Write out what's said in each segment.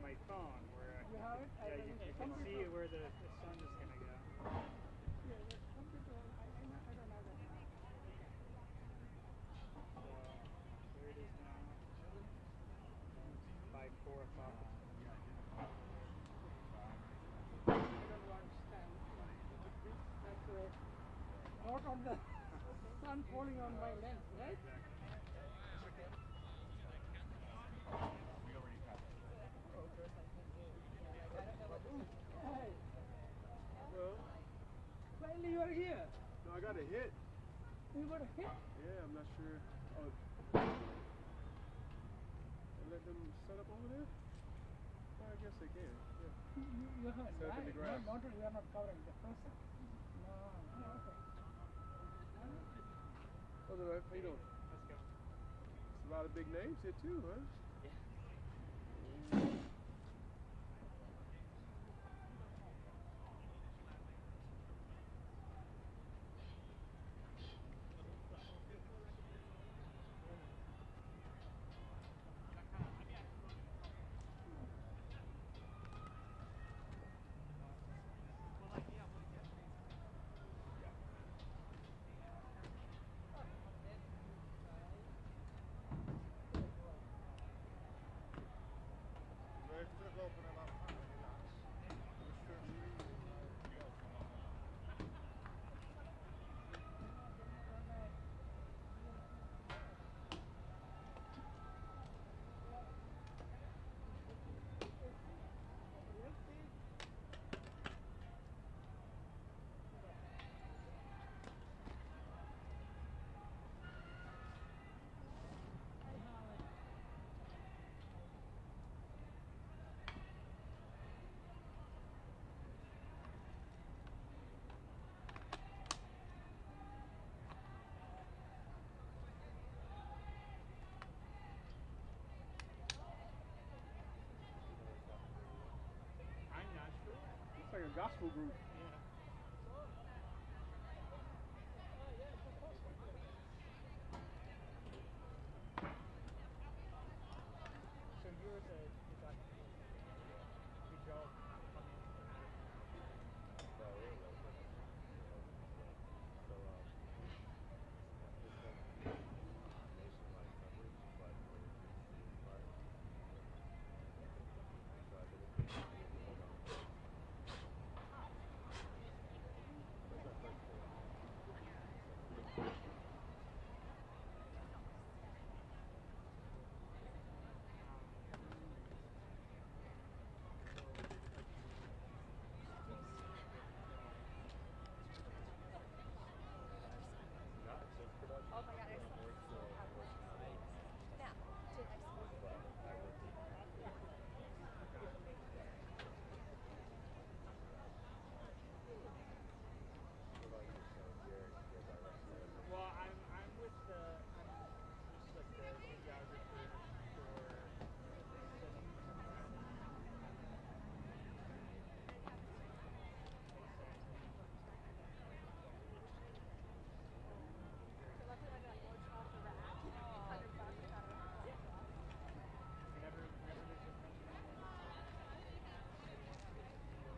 my phone where You have it? yeah, you can see where the sun is going to go. Yeah, the computer, I don't have that. So there it is now. By 4 o'clock. I don't want stand. That's right. Not on the sun falling on my lens, right? Hey. Well, Finally you are here. no, I got a hit. You got a hit? Yeah, I'm not sure. Oh, they let them set up over there? Well, I guess they can. Yeah. You heard, Set up in right? the grass. No, you are not covering the person. No, okay. Oh, how you doing? Let's go. It's a lot of big names here too, huh? Yeah. I'm not sure. It's like a gospel group. Yeah. So you're the documentary. Did y'all come in? Well, I'm with I'm just like the videographer for setting the whenever there's a function like that, everybody wants to get the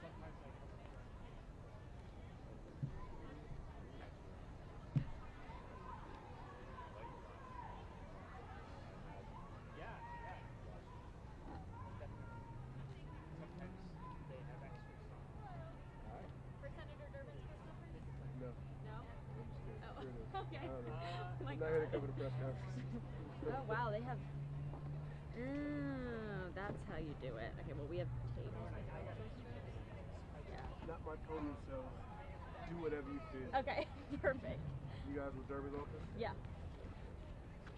sometimes I help them run. Yeah, yeah. Definitely. Sometimes they have extra songs. For Senator Durbin's press conference? No. No? I'm just kidding. Oh, Sure it is. okay. I don't know. Oh my I'm not here to God. cover the press conference. Oh wow, they have. Oh, that's how you do it. Okay, well we have tape. Yeah. Not my podium show. Do whatever you feel. Okay, perfect. You guys with Derby's office? Yeah.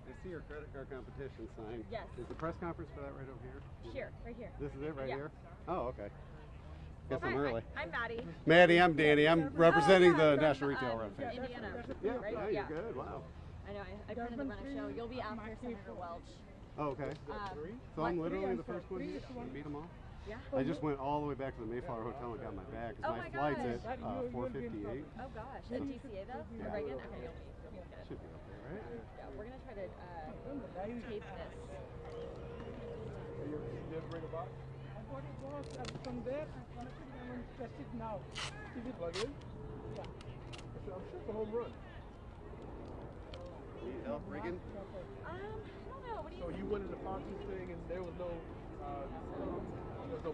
I see your credit card competition sign. Yes. Is the press conference for that right over here? Here, right here. This is it right Yeah. here? Oh, okay. Guess Hi, I'm early. I'm Maddie. Maddie, I'm Danny. I'm representing yeah, the from, National Retail Run Page. Indiana. Yeah, right? yeah, Yeah. you're good. Wow. I know, I printed the run a show. You'll be after Senator Welch. Oh, okay. So I'm literally the first one here. You beat them all? Yeah. I just went all the way back to the Mayflower Hotel and got my bag because Oh my my flight's gosh. at You'll be in 4:58. Oh gosh. At DCA though? Yeah. Or Reagan? Okay, you'll be good. Should be okay, right? Yeah, we're gonna try to tape this. You didn't bring a box? I got it was from there. I'm interested now. Did you plug in? Yeah. I'm sure it's a home run. Need help rigging? I don't know. What do So you you went in the Fox's thing and there was no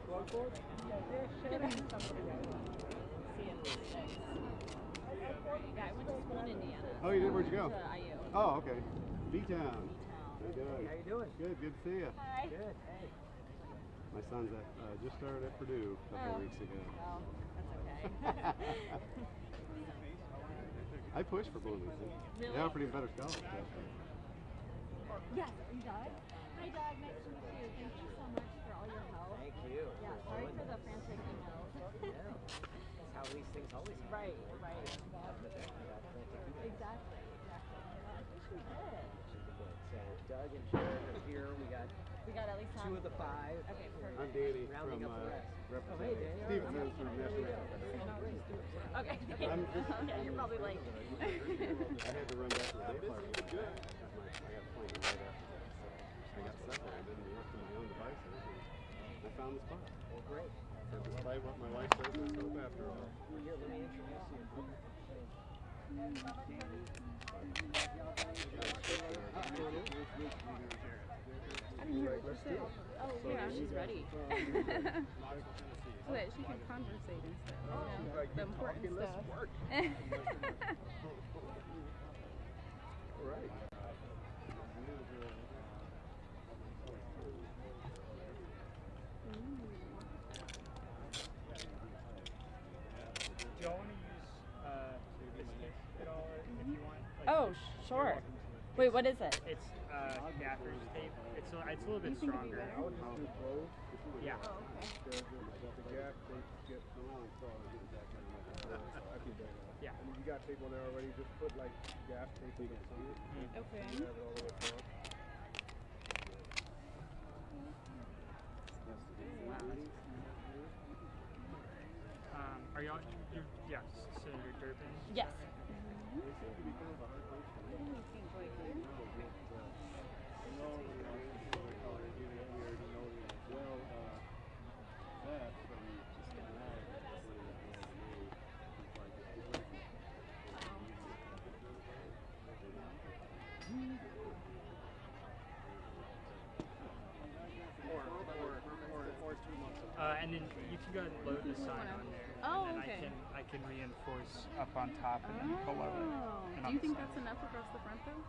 plug for it? Yeah, they're sharing something. Yeah, I went to school in Indiana. Oh, you did? Where'd you go? To IU. Oh, okay. B-Town. How you doing? How you doing? Good to see you. Hi. Good. Hey. My son's just started at Purdue a couple of weeks ago. Well, that's okay. I pushed for Bloomington. Really? They offered him better scholarship. Yes, and Doug. Hi, Doug. Nice to meet you. Thank you so much for all your help. Thank you. Yeah, sorry for the frantic emails. Yeah. That's how these things always happen. Right, right. Exactly. Exactly. I wish we did. So Doug and Jared are here. We got at least two of the five. Okay, perfect. I'm Danny Rounding from up the rest. Oh, hey, representing Danny. Stevenson's from National Restaurant. Okay. I'm just- Okay, you're probably like. I had to run back to the Mayflower because I got a plane right after that. So I got separated and left to my own devices and I found the spot. Well, great. So despite what my wife says, I hope after all. Well, here, let me introduce you. I didn't hear what you said. Oh, yeah, she's ready. So that she can conversate and stuff. You know, the important stuff. All right. Do y'all want to use this at all, or if you want? Like, Oh, sure. Wait, what is it? It's gaffer's tape. It's a little bit You think it'd be stronger. better? I would just do both. Yeah. Oh, okay. The gap, they get around, so I can do that. Yeah. And if you got tape on there already, just put like gas tape so you can see it. Okay. You have it all the way across. Are y'all? Yes. So you're Durban. Yes. Or 2 months. And then you can go ahead and load the sign on there. Oh, and then okay. I can reinforce up on top and then below it. Oh. And Do on you the think side. that's enough across the front though?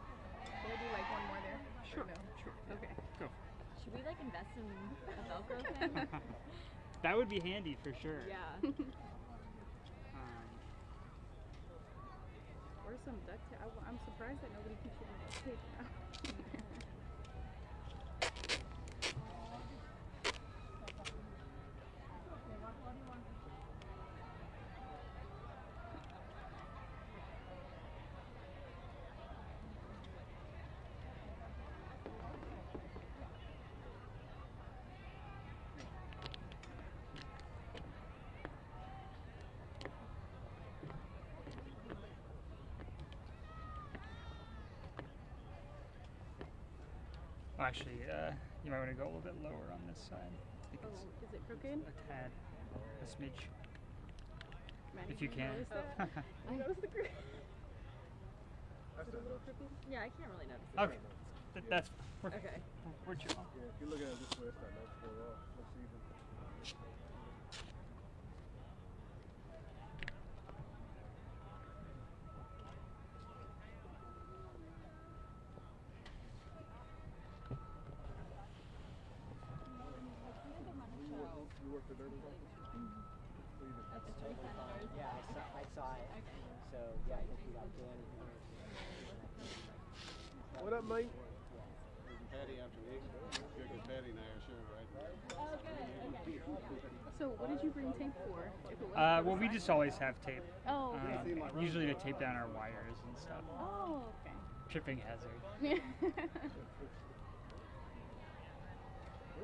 Should I do like one more there? Sure. Or no? Sure. Okay. Go. Should we like invest in a Velcro thing? That would be handy for sure. Yeah. Or some duct tape. I'm surprised that nobody keeps using duct tape now. Actually, you might want to go a little bit lower on this side. I think Oh, it's is it crooked? a tad, a smidge, Maddie, if you can. notice that? I noticed the crooked. That's Is it a little crooked? Yeah, I can't really notice it. Okay, that's we're, Okay. we're chill. Yeah, if you look at it this way, it's not much going off. Let's even. You worked at Durban's office? What do you do? Yeah, I saw it. So, yeah, I think we got Danny here. What up, mate? Patty after me. Good, because Patty and I are sharing right So what did you bring tape for? If it wasn't for Well, the we sign? just always have tape. Oh, okay. Usually to tape down our wires and stuff. Oh, okay. Tripping hazard. Where's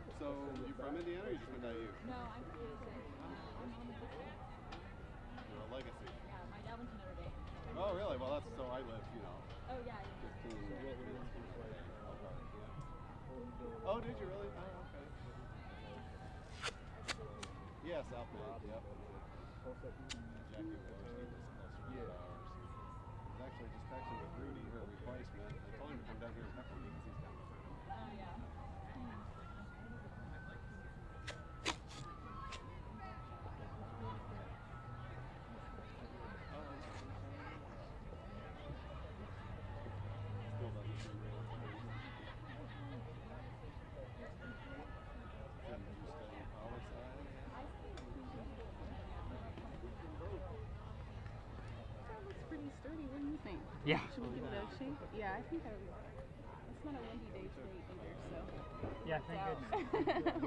the So you from Indiana or you just went to IU? No, I'm from Houston. I'm on the Houston. You're a legacy. Yeah, my dad went to Notre Dame. Oh, really? Well, that's so I live, you know. Oh, yeah. 15 Oh, did you really? Oh, okay. Yeah, South Bend, yep. Jackie Wallerstein was closer to ours. I was actually just texting with Rudy, her replacement. I told him to come down here and heckle me because he's down there. Oh, yeah. Still doesn't seem real. Did you stay in power side? That looks pretty sturdy. What do you think? Yeah. Should we give it a shake? Yeah, I think that would be. It's not a windy day today either, so. Yeah, thank Out. goodness.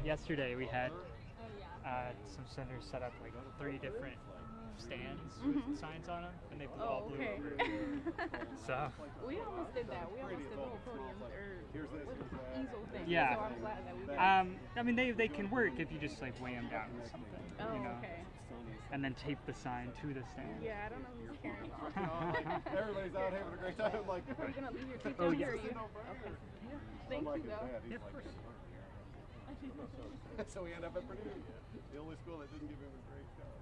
Yesterday we had Oh, yeah. some centers set up like 3 different stands with signs on them, and they all blew okay. over. So We almost did that. We almost did little podiums or easel things. Yeah. So I'm glad that we did. I mean they can work if you just like weigh them down with something, Oh, you know, okay. and then tape the sign to the stand. Yeah, I don't know who's carrying it. Everybody's out having a great time. I'm like, Are you gonna leave your tape Oh, down yes. here? Or you? Okay. Thank I'm like you his though. dad. He's Yeah, of like, course. so we end up at Purdue, the only school that didn't give him a great job.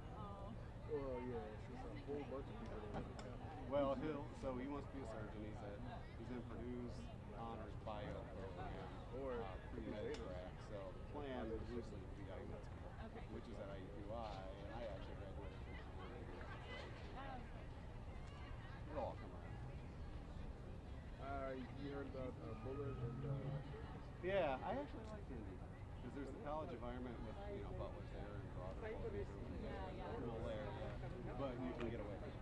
Well, yeah, it's just a whole bunch of people that live in town. Well, so he wants to be a surgeon. He's in Purdue's honors bio program Or pre-med track. So the plan is loosely to be out of med school, which is at IUPUI, and I actually graduated from Purdue. It'll all come around. You heard about Bullard and Yeah, I actually like Indy because there's the college environment with Butler's there and Broader. Cool there, yeah. But you can get away from it.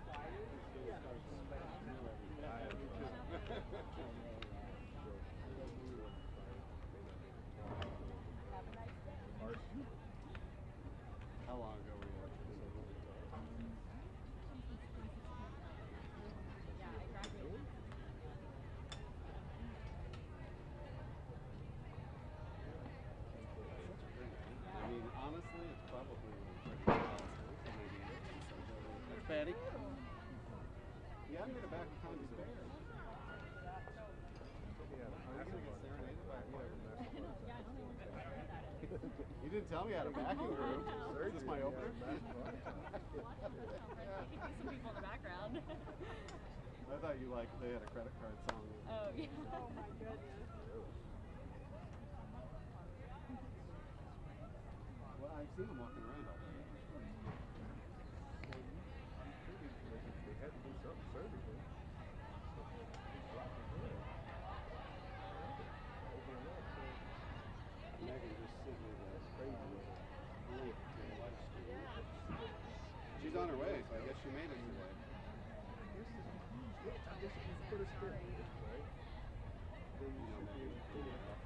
How long ago were you? Yeah, I graduated. I mean, honestly, it's probably There's Patty. Yeah, I'm gonna back with Tommy Bear. Are you gonna get serenaded by You didn't tell me I had a backing group. Is this my opener? Some people in the background. I thought they had a credit card song. Oh, yeah. Oh, my goodness. Well, I've seen them walking around all day. they had to do something surgically. Megan just sent me the crazy link to the live stream. She's on her way, so I guess she made it today. I guess if you put a script in it, right? Then you should be able to clean it up.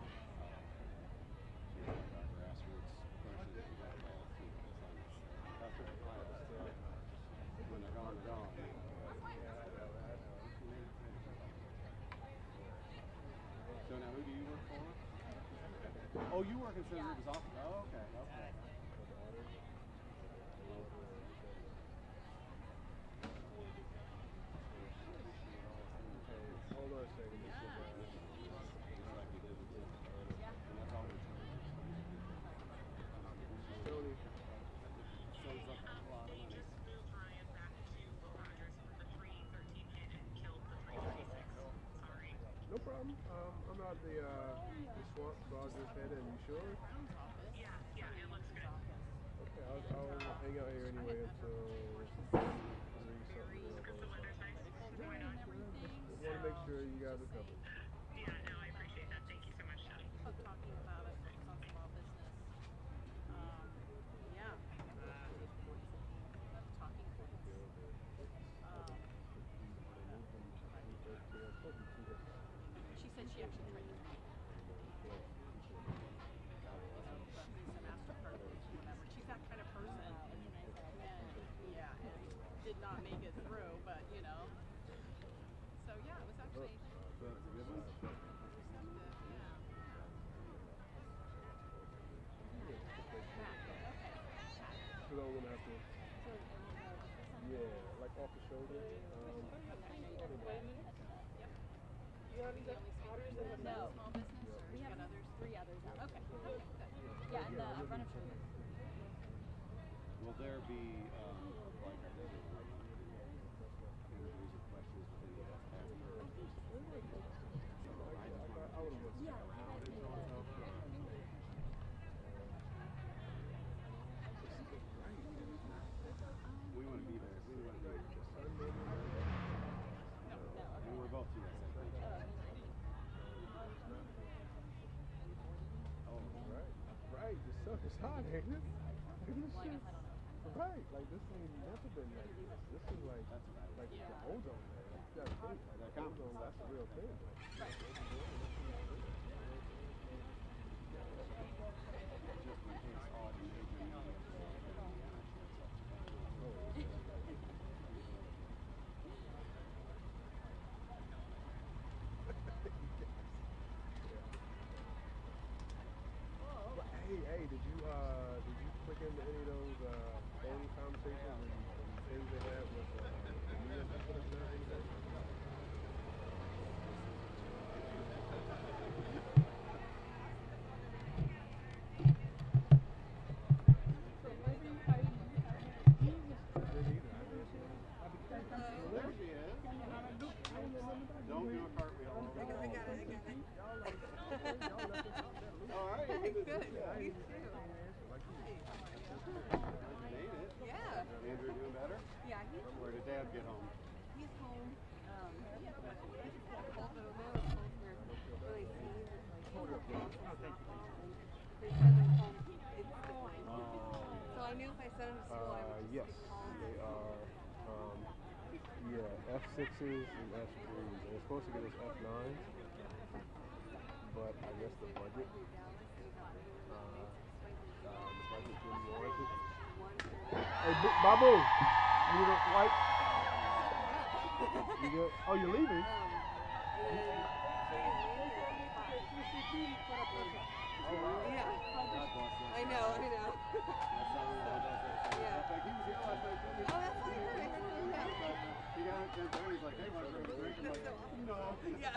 She's a grassroots person. That's what pilots do. When they're gone, they're gone. So now who do you work for? Oh, you work in Senator Ruby's office. Oh, okay. Hold on a second. Tony. No problem. I'm out the swamp, so I'll just head in. You sure? Yeah, it looks good. Okay, I'll hang out here anyway until 3 something. Just want to make sure you guys are covered. Yeah, no, I appreciate that. Thank you so much, Shelly. Talking about it on small business. Yeah. Talking points. She said she actually tried to talk. Some MasterCard or whatever. She's that kind of person. And yeah, and did not make it through, but you know. So yeah, it was actually. That's a good shoulder. You have the others in the No. Small business, or We you have got others? 3 others out. Okay. Good. Yeah, and the runner shoulder. Will there be like interviews or questions with any of us after? I would have Yeah, We want to be there. We want to be there. We were both too, I think. Oh, right. The sun is hot, ain't it? This shit, right. Like this ain't never been like this. This is like the ozone layer. Like, you gotta think, like, the ozone, that's a real thing. Like, just in case odd major media Hey, did you click into any of those phone conversations and things they had with the media people and anything? There she is. Don't do a cartwheel. I got it. All right. Good. You too. You made it. Yeah. Andrew doing better? Yeah, Where did Dad get home? he's home. He had a cold, but my colds were really sneezed. They sent him home instantly. So I knew if I sent him to school, I would just Yes, be calm. they are. F6s and F3s. They're supposed to get us F9s, but I guess the budget didn't warrant it. Hey, Babu, you need a white? You good? Oh, you're leaving? Yeah. I know. My son-in-law does that. Yeah. Like, he was here last night. Oh, that's what I heard. He got it 10:30. He's like, hey, want to grab a drink? I'm like, no. Yeah.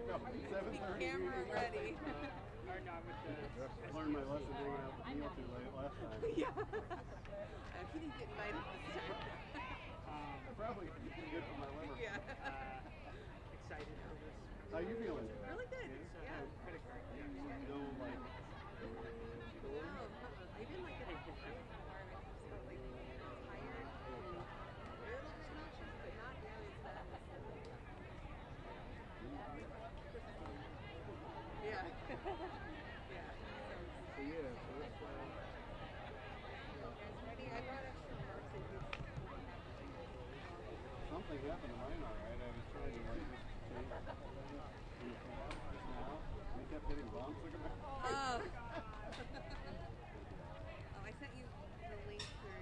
No, 7:30. Camera ready. I learned my lesson hanging out with Neil too late last time. Yeah. He didn't get invited this time. Probably good for my liver. Yeah. Excited for this. How you feeling? Really good. Yeah. Credit card. No, like, I didn't like it. I felt like tired and a little obnoxious, but not nearly as bad as yeah. Yeah. So yeah, so that's Ready? I brought extra marks in case something happened to mine, all right. I was trying to, like, just change just now. We kept hitting bumps. Look at my I sent you the link for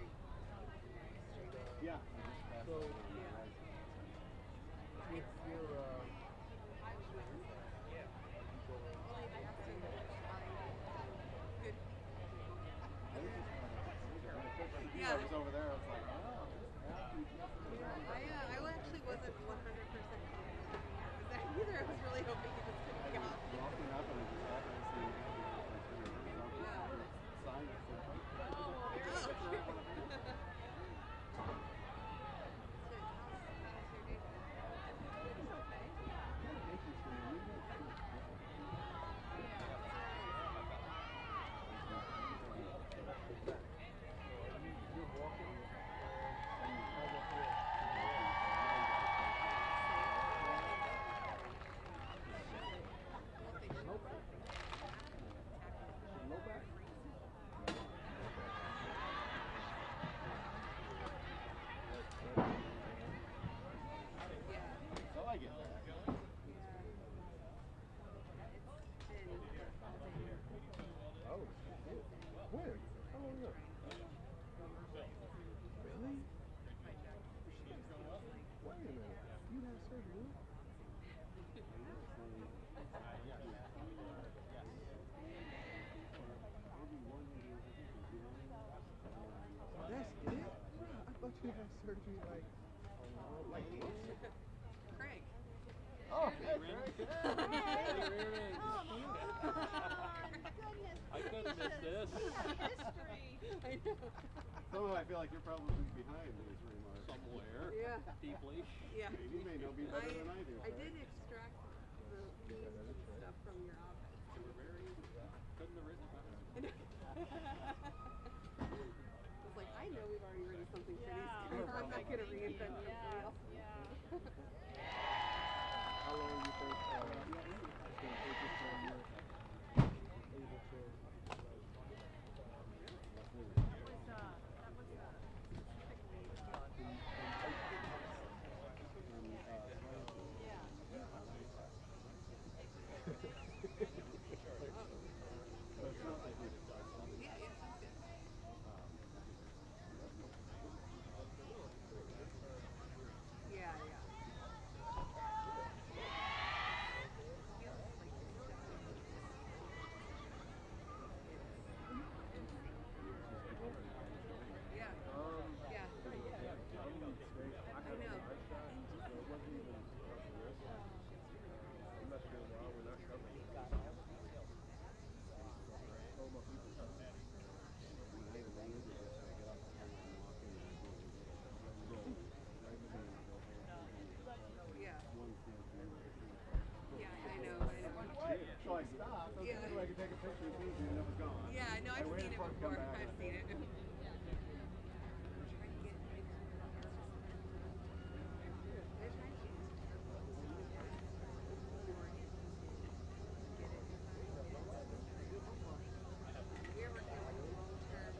stream it. yeah, I just passed So, it on my right. Good. I was over there. I was like, oh. I actually wasn't 100% confident with that either. I was really hoping you just couldn't get off. Walking up and I just happened to see sign that said, so I get that. oh, shit. When? How long ago? Really? Wait a minute. You had surgery? That's it? I thought you had surgery like a Craig. Oh, hey, Craig. Hey. Hey, Reardon. Come on, goodness I could have missed this. We have history. I know. Somehow I feel like you're probably behind these remarks. Somewhere. Yeah. Deeply. Yeah. You may know me better than I do. I did extract the memes and stuff from your op-ed. You were very, couldn't have written it better. I was like, I know we've already written something for these Yeah. kids. I'm not going to reinvent the wheel. How long do you think it's going to take before you're able to? Yeah, yeah, sounds good. Yeah, yeah. Feels like it's yeah. Yeah. I know. I'm not sure why we're not covering it. Told my people to. Yeah. Yeah, I know. So I stopped. I was Yeah. thinking I could take a picture and see it was gone. Yeah, no, I've I waited seen it for it to come before. back. I've seen it. Trying to get they're trying to we're working on like a long-term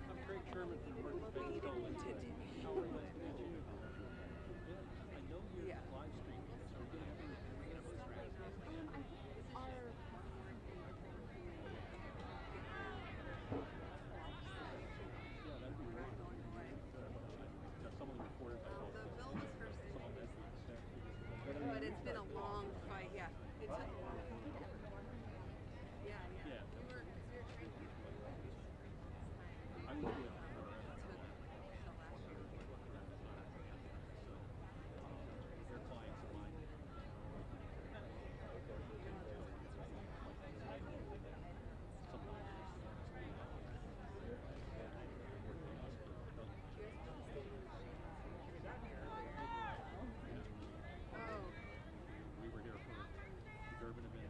I'm Craig Sherman from Morton State College. How are you? I know you're Yeah. live streaming, so we're going to bring it up this yeah, that'd be great. Someone reported The bill was first in, but it's been a long fight. Yeah, it took a long time. Yeah, yeah. Yeah. We were trying to get I will be took till last year. They're clients of mine. Oh, We were here for the Durban event.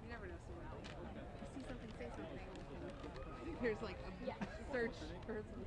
you never know someone. You see something, say something. There's like a search for something.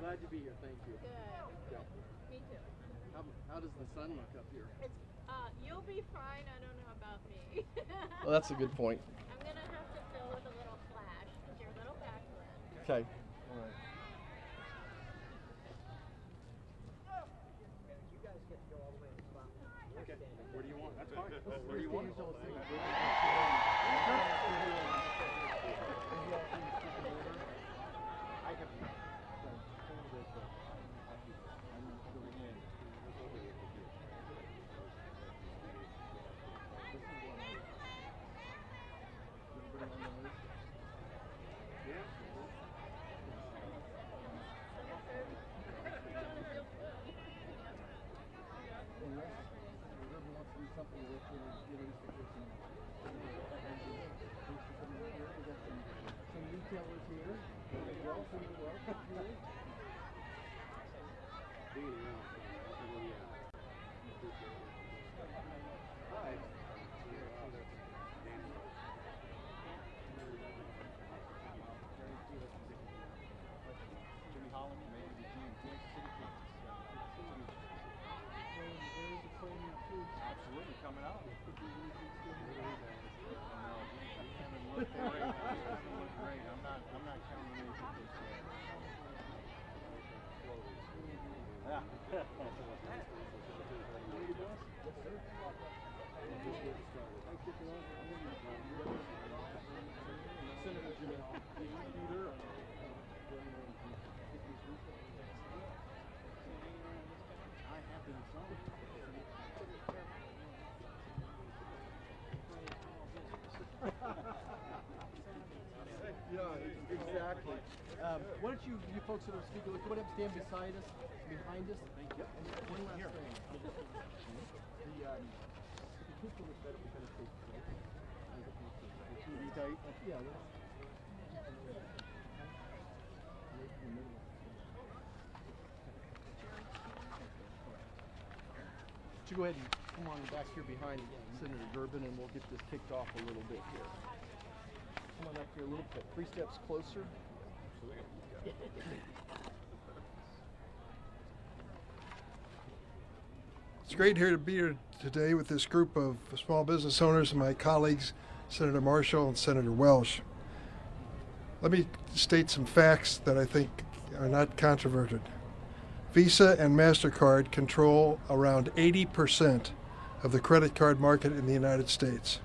Glad to be here. Thank you. Good. Yeah. Me too. How does the sun look up here? It's you'll be fine. I don't know about me. Well, that's a good point. I'm gonna have to fill with a little flash because you're a little backlit. Okay. All right. You guys get to go all the way to the spot. Okay. Where do you want? That's fine. Where do you want? I have. Some retailers here. Jimmy Holland, maybe the Kansas City Absolutely coming out. No, he hasn't looked great. He hasn't looked great. I'm not counting anything just yet. Yeah. Senator Jimmy Peter. I have been some. Yeah, exactly. Why don't you folks that are speaking, come on up, stand beside us, behind us. Thank you. And one last thing. The people that better be better take. TV tape? Yeah. You go ahead and come on back here behind Senator Durbin, and we'll get this kicked off a little bit here. Come on up here a little bit, 3 steps closer. It's great here to be here today with this group of small business owners and my colleagues, Senator Marshall and Senator Welsh. Let me state some facts that I think are not controverted. Visa and MasterCard control around 80% of the credit card market in the United States.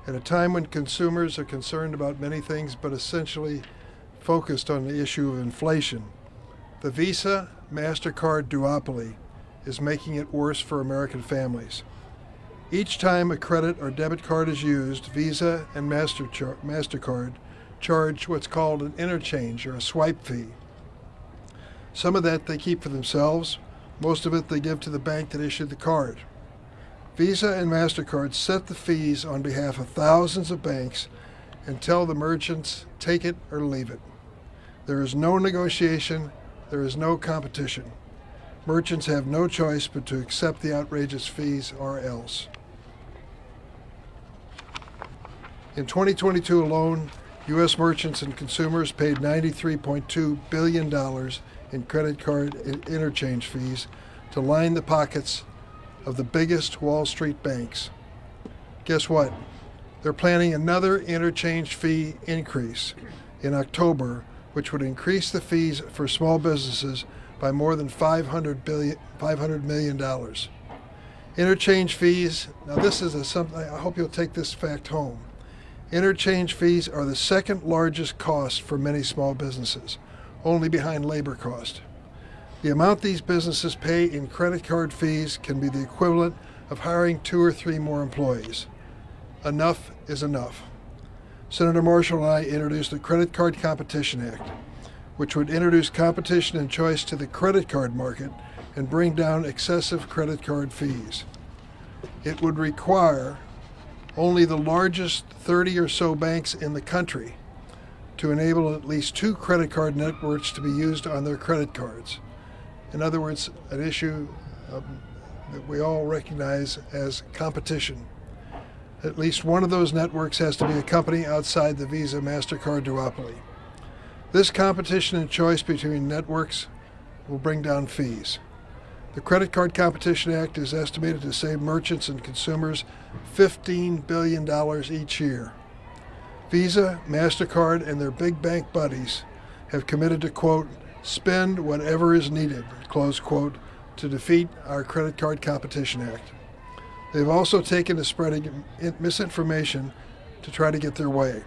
At a time when consumers are concerned about many things but essentially focused on the issue of inflation, the Visa MasterCard duopoly is making it worse for American families. Each time a credit or debit card is used, Visa and MasterCard charge what's called an interchange or a swipe fee. Some of that they keep for themselves, most of it they give to the bank that issued the card. Visa and MasterCard set the fees on behalf of thousands of banks and tell the merchants, take it or leave it. There is no negotiation, there is no competition. Merchants have no choice but to accept the outrageous fees or else. In 2022 alone, U.S. merchants and consumers paid $93.2 billion in credit card interchange fees to line the pockets of the biggest Wall Street banks. Guess what? They're planning another interchange fee increase in October, which would increase the fees for small businesses by more than $500 million. Interchange fees, now this is something, I hope you'll take this fact home. Interchange fees are the second largest cost for many small businesses, only behind labor cost. The amount these businesses pay in credit card fees can be the equivalent of hiring 2 or 3 more employees. Enough is enough. Senator Marshall and I introduced the Credit Card Competition Act, which would introduce competition and choice to the credit card market and bring down excessive credit card fees. It would require only the largest 30 or so banks in the country to enable at least 2 credit card networks to be used on their credit cards. In other words, an issue that we all recognize as competition. At least one of those networks has to be a company outside the Visa MasterCard duopoly. This competition and choice between networks will bring down fees. The Credit Card Competition Act is estimated to save merchants and consumers $15 billion each year. Visa, MasterCard, and their big bank buddies have committed to, quote, spend whatever is needed, close quote, to defeat our Credit Card Competition Act. They've also taken to spreading misinformation to try to get their way.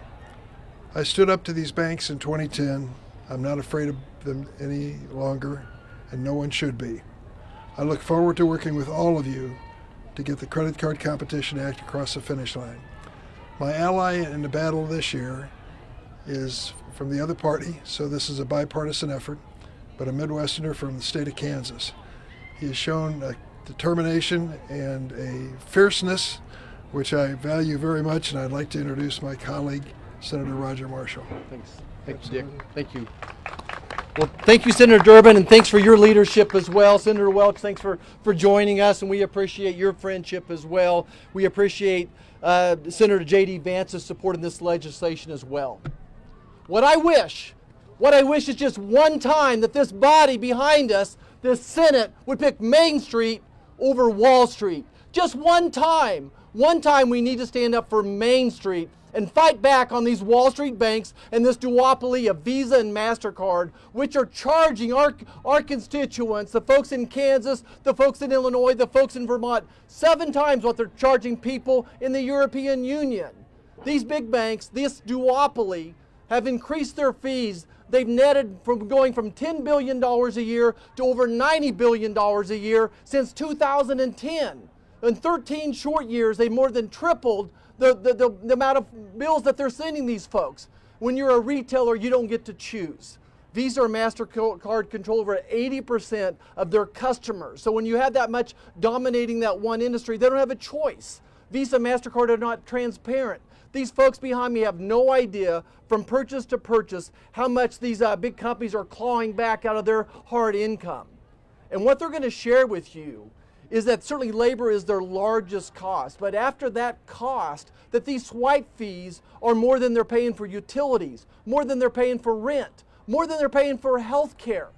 I stood up to these banks in 2010. I'm not afraid of them any longer, and no one should be. I look forward to working with all of you to get the Credit Card Competition Act across the finish line. My ally in the battle this year is from the other party, so this is a bipartisan effort, but a Midwesterner from the state of Kansas. He has shown a determination and a fierceness which I value very much, and I'd like to introduce my colleague, Senator Roger Marshall. Thanks. Thank you, Dick. Thank you. Well, thank you, Senator Durbin, and thanks for your leadership as well. Senator Welch, thanks for joining us, and we appreciate your friendship as well. We appreciate Senator J.D. Vance's support in this legislation as well. What I wish is just one time that this body behind us, this Senate, would pick Main Street over Wall Street. Just one time. One time we need to stand up for Main Street and fight back on these Wall Street banks and this duopoly of Visa and MasterCard, which are charging our constituents, the folks in Kansas, the folks in Illinois, the folks in Vermont, 7 times what they're charging people in the European Union. These big banks, this duopoly, have increased their fees. They've netted from going from $10 billion a year to over $90 billion a year since 2010. In 13 short years, they've more than tripled the amount of bills that they're sending these folks. When you're a retailer, you don't get to choose. Visa or MasterCard control over 80% of their customers. So when you have that much dominating that one industry, they don't have a choice. Visa and MasterCard are not transparent. These folks behind me have no idea from purchase to purchase how much these big companies are clawing back out of their hard income. And what they're going to share with you is that certainly labor is their largest cost, but after that cost, that these swipe fees are more than they're paying for utilities, more than they're paying for rent, more than they're paying for health care.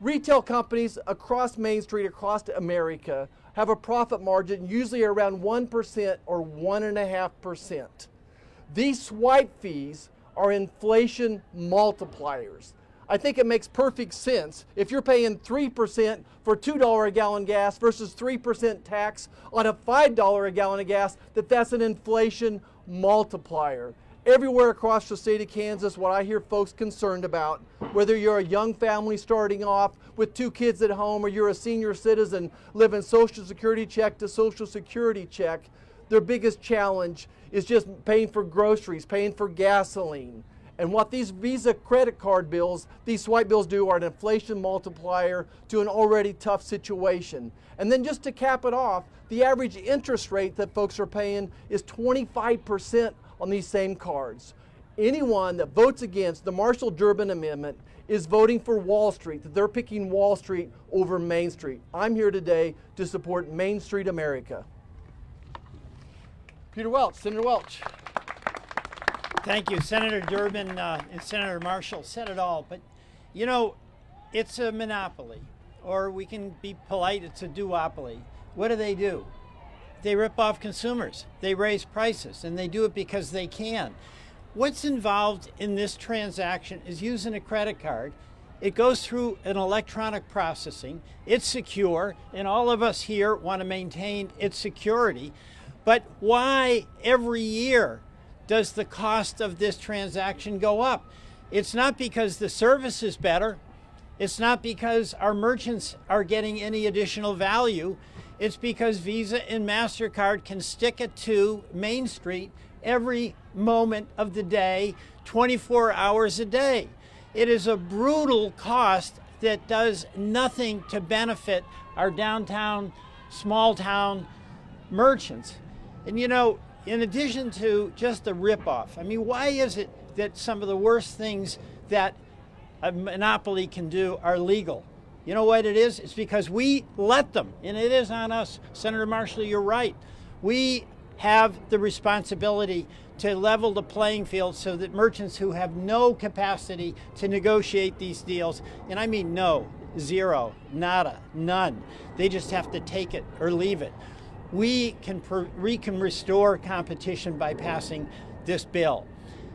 Retail companies across Main Street, across America, have a profit margin usually around 1% or 1.5%. These swipe fees are inflation multipliers. I think it makes perfect sense if you're paying 3% for $2 a gallon gas versus 3% tax on a $5 a gallon of gas, that's an inflation multiplier. Everywhere across the state of Kansas, what I hear folks concerned about, whether you're a young family starting off with 2 kids at home or you're a senior citizen living Social Security check to Social Security check, their biggest challenge is just paying for groceries, paying for gasoline. And what these Visa credit card bills, these swipe bills do are an inflation multiplier to an already tough situation. And then just to cap it off, the average interest rate that folks are paying is 25% on these same cards. Anyone that votes against the Marshall-Durbin Amendment is voting for Wall Street, that they're picking Wall Street over Main Street. I'm here today to support Main Street America. Peter Welch, Senator Welch. Thank you. Senator Durbin and Senator Marshall said it all, but you know, it's a monopoly, or we can be polite, it's a duopoly. What do? They rip off consumers. They raise prices, and they do it because they can. What's involved in this transaction is using a credit card. It goes through an electronic processing. It's secure, and all of us here want to maintain its security. But why every year does the cost of this transaction go up? It's not because the service is better. It's not because our merchants are getting any additional value. It's because Visa and MasterCard can stick it to Main Street every moment of the day, 24 hours a day. It is a brutal cost that does nothing to benefit our downtown, small town merchants. And you know, in addition to just the ripoff, I mean, why is it that some of the worst things that a monopoly can do are legal? You know what it is? It's because we let them, and it is on us. Senator Marshall, you're right. We have the responsibility to level the playing field so that merchants who have no capacity to negotiate these deals, and I mean no, zero, nada, none, they just have to take it or leave it. We can restore competition by passing this bill.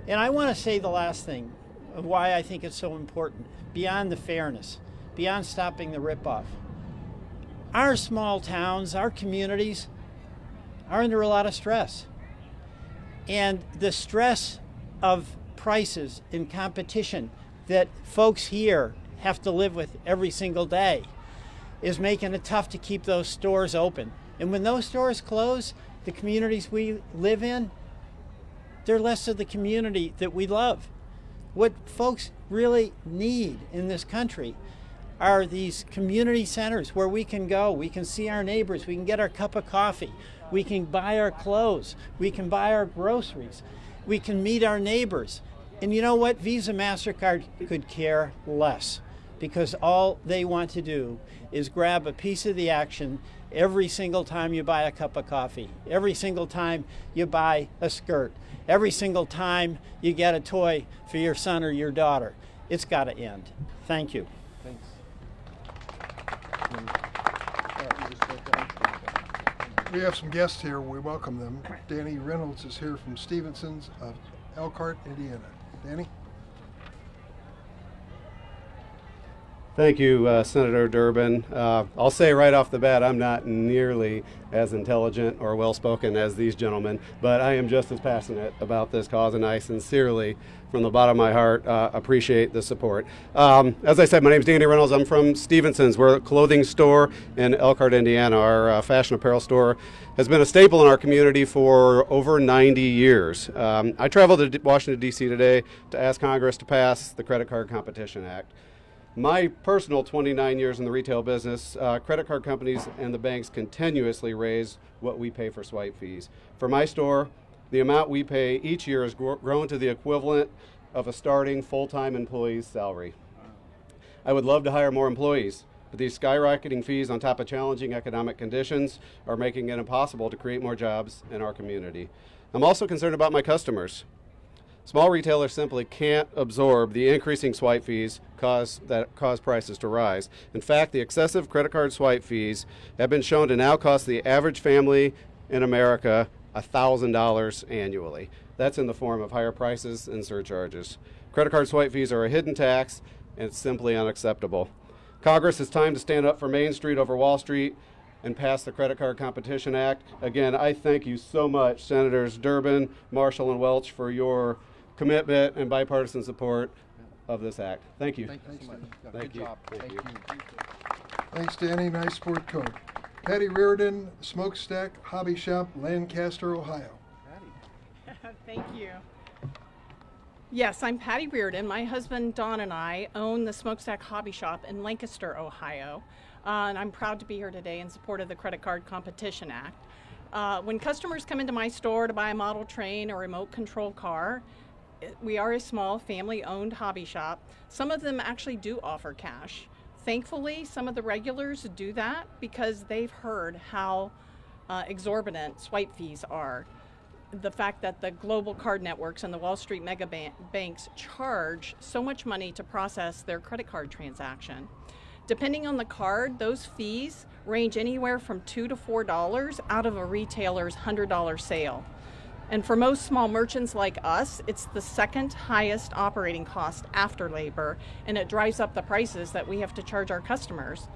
And I want to say the last thing of why I think it's so important, beyond the fairness, beyond stopping the ripoff. Our small towns, our communities are under a lot of stress. And the stress of prices and competition that folks here have to live with every single day is making it tough to keep those stores open. And when those stores close, the communities we live in, they're less of the community that we love. What folks really need in this country are these community centers where we can go, we can see our neighbors, we can get our cup of coffee, we can buy our clothes, we can buy our groceries, we can meet our neighbors. And you know what? Visa, MasterCard could care less, because all they want to do is grab a piece of the action every single time you buy a cup of coffee, every single time you buy a skirt, every single time you get a toy for your son or your daughter. It's got to end. Thank you. Thanks. We have some guests here. We welcome them. Danny Reynolds is here from Stevenson's of Elkhart, Indiana. Danny? Thank you, Senator Durbin. I'll say right off the bat, I'm not nearly as intelligent or well-spoken as these gentlemen, but I am just as passionate about this cause, and I sincerely, from the bottom of my heart, appreciate the support. As I said, my name is Danny Reynolds. I'm from Stevenson's. We're a clothing store in Elkhart, Indiana. Our fashion apparel store has been a staple in our community for over 90 years. I traveled to Washington, D.C. today to ask Congress to pass the Credit Card Competition Act. My personal 29 years in the retail business, credit card companies and the banks continuously raise what we pay for swipe fees. For my store, the amount we pay each year has grown to the equivalent of a starting full-time employee's salary. I would love to hire more employees, but these skyrocketing fees on top of challenging economic conditions are making it impossible to create more jobs in our community. I'm also concerned about my customers. Small retailers simply can't absorb the increasing swipe fees that cause prices to rise. In fact, the excessive credit card swipe fees have been shown to now cost the average family in America $1,000 annually. That's in the form of higher prices and surcharges. Credit card swipe fees are a hidden tax, and it's simply unacceptable. Congress, it's time to stand up for Main Street over Wall Street and pass the Credit Card Competition Act. Again, I thank you so much, Senators Durbin, Marshall, and Welch, for your commitment and bipartisan support of this act. Thank you. Thanks so much. Thank you. Thank you. Thanks, Danny. Nice sport coat. Patty Reardon, Smokestack Hobby Shop, Lancaster, Ohio. Thank you. Yes, I'm Patty Reardon. My husband Don and I own the Smokestack Hobby Shop in Lancaster, Ohio. And I'm proud to be here today in support of the Credit Card Competition Act. When customers come into my store to buy a model train or remote control car, we are a small family-owned hobby shop. Some of them actually do offer cash. Thankfully, some of the regulars do that because they've heard how exorbitant swipe fees are. The fact that the global card networks and the Wall Street mega banks charge so much money to process their credit card transaction. Depending on the card, those fees range anywhere from $2 to $4 out of a retailer's $100 sale. And for most small merchants like us, it's the second highest operating cost after labor, and it drives up the prices that we have to charge our customers.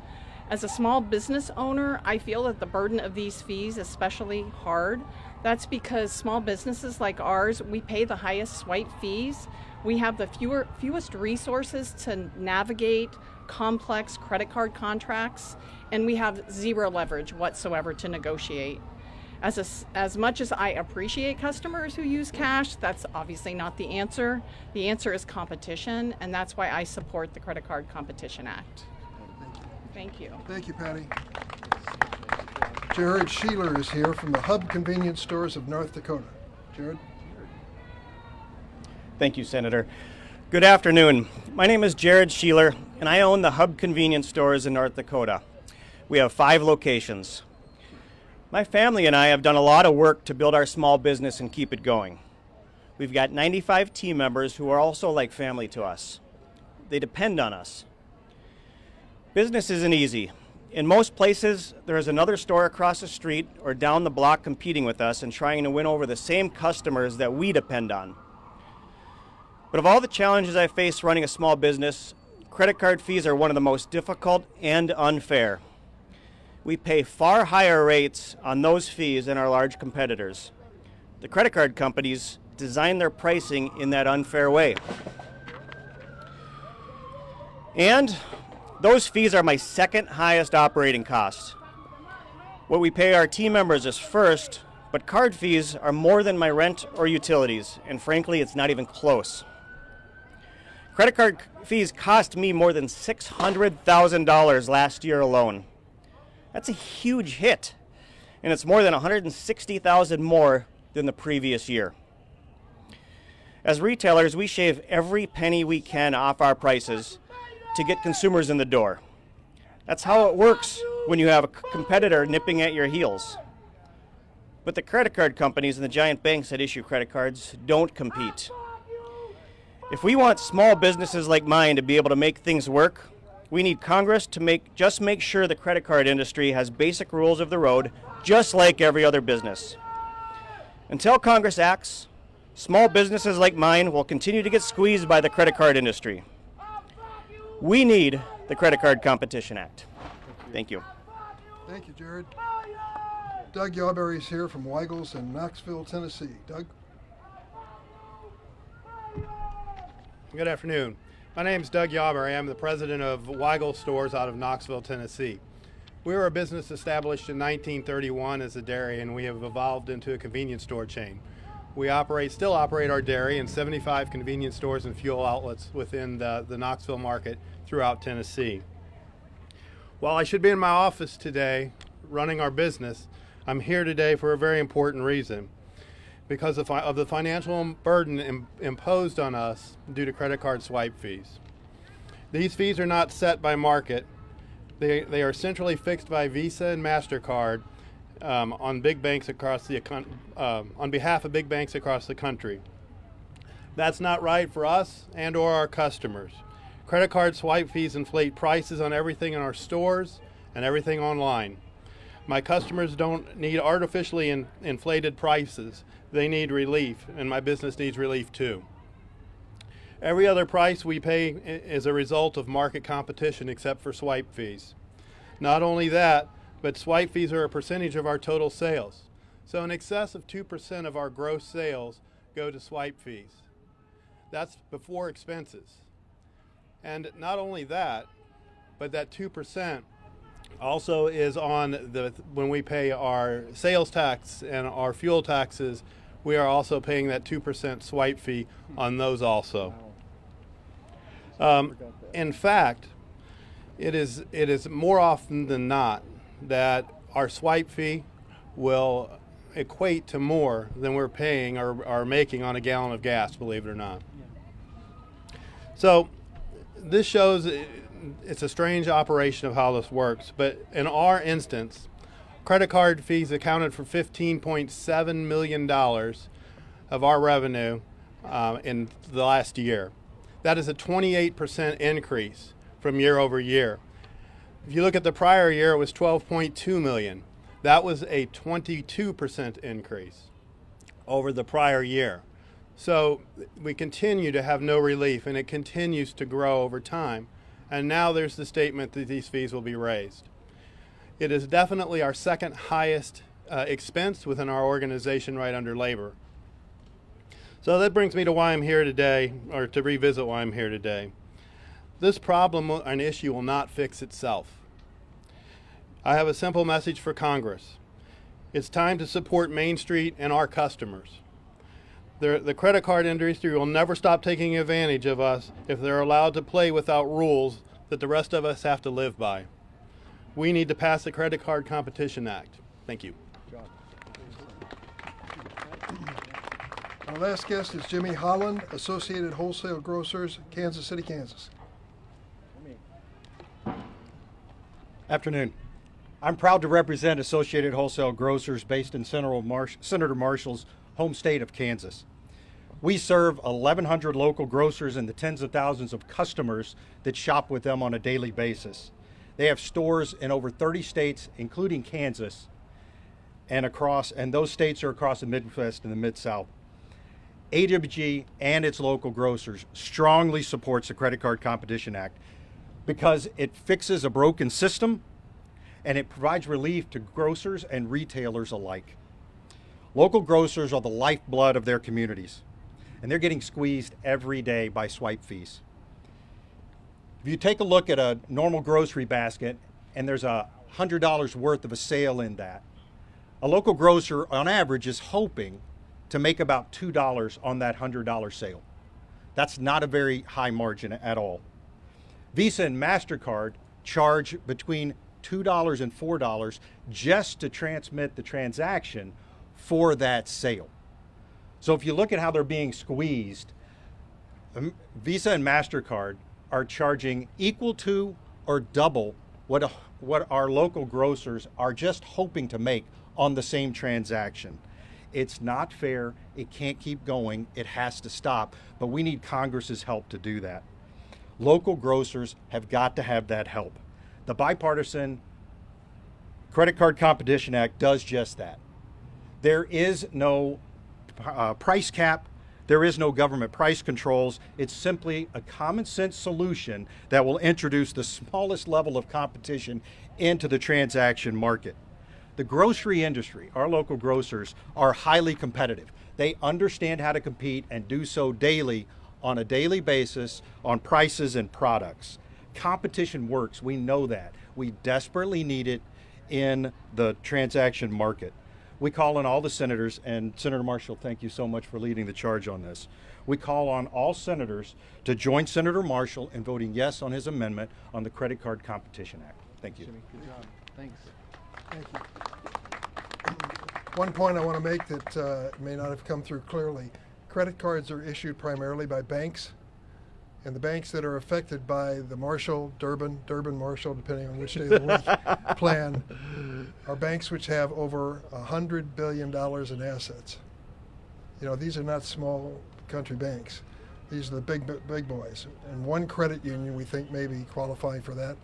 As a small business owner, I feel that the burden of these fees is especially hard. That's because small businesses like ours, we pay the highest swipe fees. We have the fewest resources to navigate complex credit card contracts, and we have zero leverage whatsoever to negotiate. As much as I appreciate customers who use cash, that's obviously not the answer. The answer is competition, and that's why I support the Credit Card Competition Act. Thank you. Thank you, Patty. Jared Sheeler is here from the Hub Convenience Stores of North Dakota. Jared? Thank you, Senator. Good afternoon. My name is Jared Sheeler, and I own the Hub Convenience Stores in North Dakota. We have 5 locations. My family and I have done a lot of work to build our small business and keep it going. We've got 95 team members who are also like family to us. They depend on us. Business isn't easy. In most places, there is another store across the street or down the block competing with us and trying to win over the same customers that we depend on. But of all the challenges I face running a small business, credit card fees are one of the most difficult and unfair. We pay far higher rates on those fees than our large competitors. The credit card companies design their pricing in that unfair way. And those fees are my second highest operating cost. What we pay our team members is first, but card fees are more than my rent or utilities, and frankly, it's not even close. Credit card fees cost me more than $600,000 last year alone. That's a huge hit, and it's more than $160,000 more than the previous year. As retailers, we shave every penny we can off our prices to get consumers in the door. That's how it works when you have a competitor nipping at your heels. But the credit card companies and the giant banks that issue credit cards don't compete. If we want small businesses like mine to be able to make things work, we need Congress to make sure the credit card industry has basic rules of the road, just like every other business. Until Congress acts, small businesses like mine will continue to get squeezed by the credit card industry. We need the Credit Card Competition Act. Thank you. Thank you, Jared. Doug Yawberry is here from Weigel's in Knoxville, Tennessee. Doug? Good afternoon. My name is Doug Yawberry. I'm the president of Weigel Stores out of Knoxville, Tennessee. We were a business established in 1931 as a dairy, and we have evolved into a convenience store chain. We still operate our dairy in 75 convenience stores and fuel outlets within the Knoxville market throughout Tennessee. While I should be in my office today running our business, I'm here today for a very important reason. Because of the financial burden imposed on us due to credit card swipe fees. These fees are not set by market. They are centrally fixed by Visa and MasterCard on big banks on behalf of big banks across the country. That's not right for us and or our customers. Credit card swipe fees inflate prices on everything in our stores and everything online. My customers don't need artificially inflated prices. They need relief, and my business needs relief too. Every other price we pay is a result of market competition except for swipe fees. Not only that, but swipe fees are a percentage of our total sales. So in excess of 2% of our gross sales go to swipe fees. That's before expenses. And not only that, but that 2% also is on when we pay our sales tax and our fuel taxes, we are also paying that 2% swipe fee on those also. In fact, it is more often than not that our swipe fee will equate to more than we're paying or are making on a gallon of gas, believe it or not. So this shows it's a strange operation of how this works, but in our instance, credit card fees accounted for $15.7 million of our revenue in the last year. That is a 28% increase from year over year. If you look at the prior year, it was $12.2 million. That was a 22% increase over the prior year. So we continue to have no relief, and it continues to grow over time. And now there's the statement that these fees will be raised. It is definitely our second highest expense within our organization, right under labor. So that brings me to why I'm here today, or to revisit why I'm here today. This problem and issue will not fix itself. I have a simple message for Congress. It's time to support Main Street and our customers. The credit card industry will never stop taking advantage of us if they're allowed to play without rules that the rest of us have to live by. We need to pass the Credit Card Competition Act. Thank you. Our last guest is Jimmy Holland, Associated Wholesale Grocers, Kansas City, Kansas. Afternoon. I'm proud to represent Associated Wholesale Grocers based in Senator Marshall's home state of Kansas. We serve 1,100 local grocers and the tens of thousands of customers that shop with them on a daily basis. They have stores in over 30 states, including Kansas, and those states are across the Midwest and the Mid-South. AWG and its local grocers strongly supports the Credit Card Competition Act because it fixes a broken system and it provides relief to grocers and retailers alike. Local grocers are the lifeblood of their communities, and they're getting squeezed every day by swipe fees. If you take a look at a normal grocery basket and there's $100 worth of a sale in that, a local grocer on average is hoping to make about $2 on that $100 sale. That's not a very high margin at all. Visa and MasterCard charge between $2 and $4 just to transmit the transaction for that sale. So if you look at how they're being squeezed, Visa and MasterCard are charging equal to or double what our local grocers are just hoping to make on the same transaction. It's not fair. It can't keep going. It has to stop. But we need Congress's help to do that. Local grocers have got to have that help. The Bipartisan Credit Card Competition Act does just that. There is no price cap. There is no government price controls. It's simply a common sense solution that will introduce the smallest level of competition into the transaction market. The grocery industry, our local grocers, are highly competitive. They understand how to compete and do so daily on a daily basis on prices and products. Competition works. We know that. We desperately need it in the transaction market. We call on all the senators, and Senator Marshall, thank you so much for leading the charge on this. We call on all senators to join Senator Marshall in voting yes on his amendment on the Credit Card Competition Act. Thank you. Jimmy, good job. Thanks. Thank you. One point I want to make that may not have come through clearly. Credit cards are issued primarily by banks, and the banks that are affected by the Marshall, Durbin, Marshall, depending on which day of the week, plan, are banks which have over $100 billion in assets. You know, these are not small country banks. These are the big boys. And one credit union we think may be qualifying for that.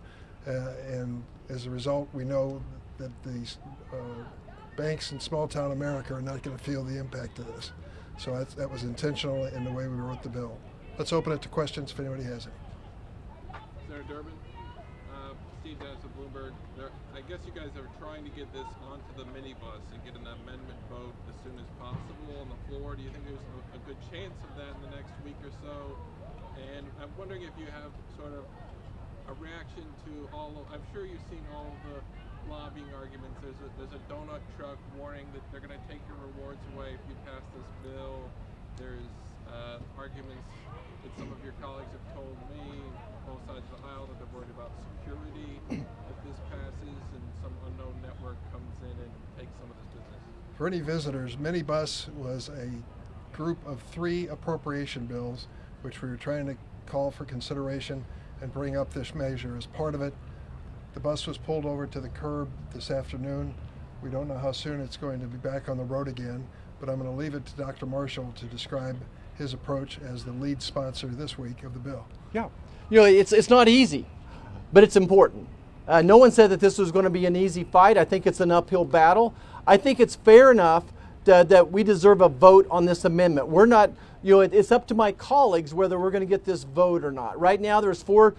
And as a result, we know that these banks in small town America are not going to feel the impact of this. So that was intentional in the way we wrote the bill. Let's open it to questions if anybody has any. Senator Durbin, Steve Dennis of Bloomberg. I guess you guys are trying to get this onto the minibus and get an amendment vote as soon as possible on the floor. Do you think there's a good chance of that in the next week or so? And I'm wondering if you have sort of a reaction to I'm sure you've seen all of the lobbying arguments. There's a donut truck warning that they're going to take your rewards away if you pass this bill. There's arguments that some of your colleagues have told me, both sides of the aisle, that they're worried about security if this passes and some unknown network comes in and takes some of this business. For any visitors, Minibus was a group of 3 appropriation bills which we were trying to call for consideration and bring up this measure. As part of it, the bus was pulled over to the curb this afternoon. We don't know how soon it's going to be back on the road again, but I'm going to leave it to Dr. Marshall to describe his approach as the lead sponsor this week of the bill. Yeah. You know, it's not easy, but it's important. No one said that this was going to be an easy fight. I think it's an uphill battle. I think it's fair enough that we deserve a vote on this amendment. We're not, you know, it's up to my colleagues whether we're going to get this vote or not. Right now there's 4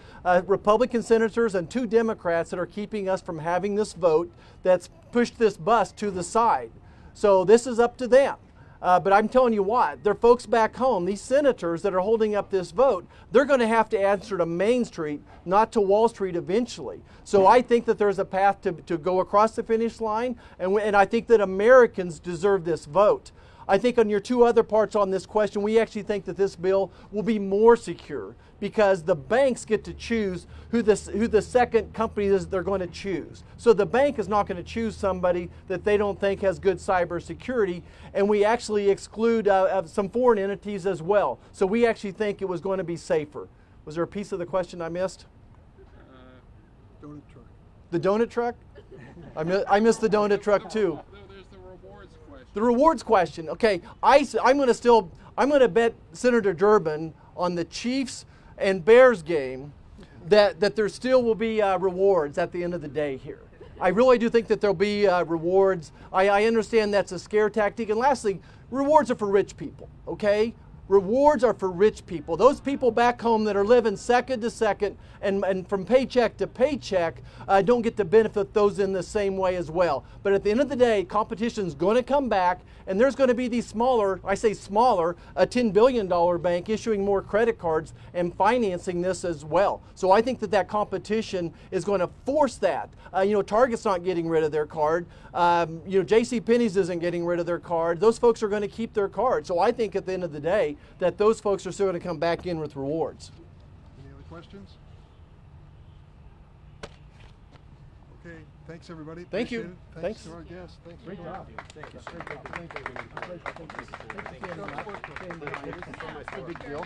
Republican senators and 2 Democrats that are keeping us from having this vote that's pushed this bus to the side. So this is up to them. But I'm telling you what, they're folks back home, these senators that are holding up this vote, they're going to have to answer to Main Street, not to Wall Street eventually. So I think that there's a path to go across the finish line, and I think that Americans deserve this vote. I think on your 2 other parts on this question, we actually think that this bill will be more secure because the banks get to choose who the second company is they're going to choose. So the bank is not going to choose somebody that they don't think has good cybersecurity, and we actually exclude some foreign entities as well. So we actually think it was going to be safer. Was there a piece of the question I missed? Donut truck. The donut truck? I missed the donut truck too. No, there's the rewards question. The rewards question. Okay, I'm going to bet Senator Durbin on the Chiefs and Bears game that there still will be rewards at the end of the day here. I really do think that there'll be rewards. I understand that's a scare tactic. And lastly, rewards are for rich people, okay? Rewards are for rich people. Those people back home that are living second to second and from paycheck to paycheck don't get to benefit those in the same way as well. But at the end of the day, competition's going to come back, and there's going to be these smaller, I say smaller, a $10 billion bank issuing more credit cards and financing this as well. So I think that competition is going to force that. Target's not getting rid of their card. JCPenney's isn't getting rid of their card. Those folks are going to keep their card. So I think at the end of the day that those folks are still going to come back in with rewards. Any other questions? Okay, thanks everybody. Thank you. Appreciate it. Thanks to our guests. Thanks. Great job. Thank you. Thank you. Big deal.